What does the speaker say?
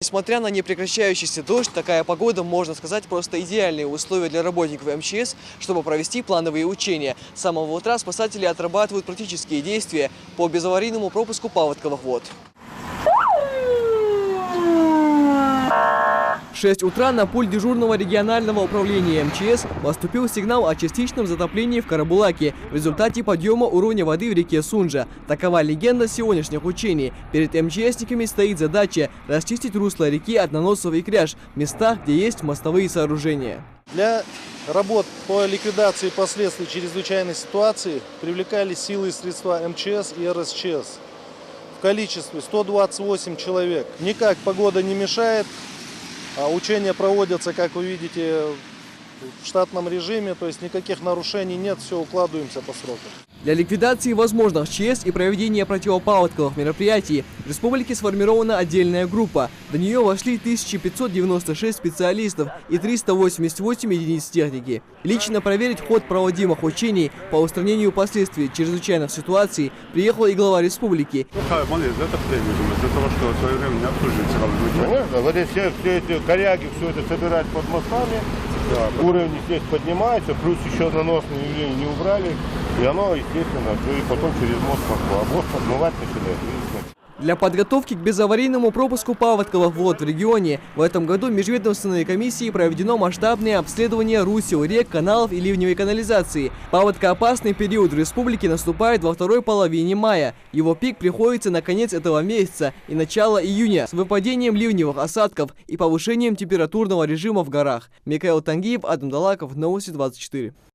Несмотря на непрекращающийся дождь, такая погода, можно сказать, просто идеальные условия для работников МЧС, чтобы провести плановые учения. С самого утра спасатели отрабатывают практические действия по безаварийному пропуску паводковых вод. В 6 утра на пульт дежурного регионального управления МЧС поступил сигнал о частичном затоплении в Карабулаке в результате подъема уровня воды в реке Сунжа. Такова легенда сегодняшних учений. Перед МЧСниками стоит задача расчистить русло реки от наносов и кряж в местах, где есть мостовые сооружения. Для работ по ликвидации последствий чрезвычайной ситуации привлекались силы и средства МЧС и РСЧС в количестве 128 человек. Никак погода не мешает. Учения проводятся, как вы видите, в штатном режиме, то есть никаких нарушений нет, все укладываемся по срокам. Для ликвидации возможных ЧС и проведения противопаводковых мероприятий в республике сформирована отдельная группа. До нее вошли 1596 специалистов и 388 единиц техники. Лично проверить ход проводимых учений по устранению последствий чрезвычайных ситуаций приехал и глава республики. Вот все эти коряги, все это собирать под мостами, уровень здесь поднимается, плюс еще наносные явления не убрали, и оно, естественно, и потом через мост пошло, а мост подмывать начинает. Для подготовки к безаварийному пропуску паводковых вод в регионе в этом году межведомственной комиссией проведено масштабное обследование русел, рек, каналов и ливневой канализации. Паводкоопасный период в республике наступает во второй половине мая. Его пик приходится на конец этого месяца и начало июня с выпадением ливневых осадков и повышением температурного режима в горах. Микаэл Тангиев, Адам Далаков, Новости 24.